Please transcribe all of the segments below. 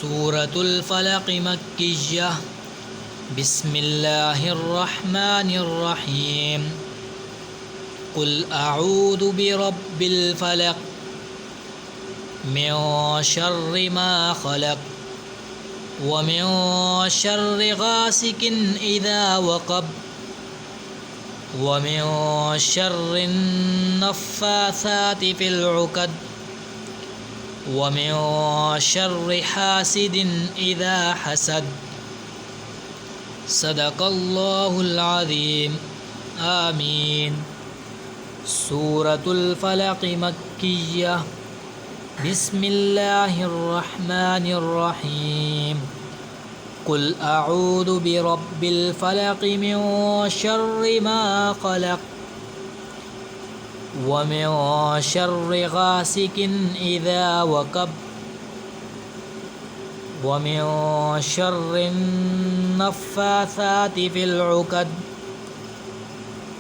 सूरतुल फलक मक्किय्या बिस्मिल्लाहिर्रहमानिर्रहीम कुल अऊदु बिरब्बिल फलक मिन शर्रि मा खलक व मिन शर्रि गासिकिन इज़ा वक़ब व मिन शर्रिन नफ़्फ़ासाति फ़िल उक़द व मिन शर्रि हासिदिन इज़ा हसद। सदक़ल्लाहुल अज़ीम। आमीन। सूरतुल फलक मक्किय्या बिस्मिल्लाहिर्रहमानिर्रहीम कुल अऊदु बिरब्बिल फलक मिन शर्रि मा खलक व मिन शर्रि गासिकिन इज़ा वक़ब व मिन शर्रिन नफ़्फ़ासाति फ़िल उक़द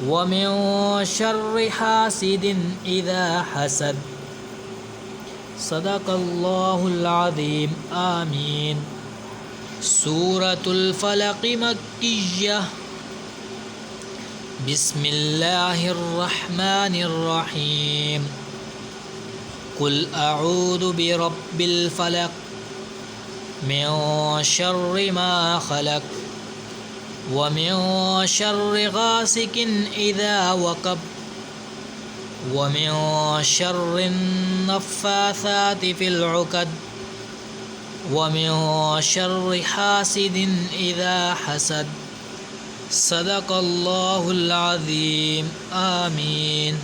व मिन शर्रि हासिदिन इज़ा हसद। सदक़ल्लाहुल अज़ीम। आमीन। सूरतुल फलक मक्किय्या बिस्मिल्लाहिर्रहमानिर्रहीम कुल अऊदु बिरब्बिल फलक मिन शर्रि मा खलक व मिन शर्रि गासिकिन इज़ा वक़ब व मिन शर्रिन नफ़्फ़ासाति फ़िल उक़द व मिन शर्रि हासिदिन इज़ा हसद। सदक़ल्लाहुल अज़ीम। आमीन।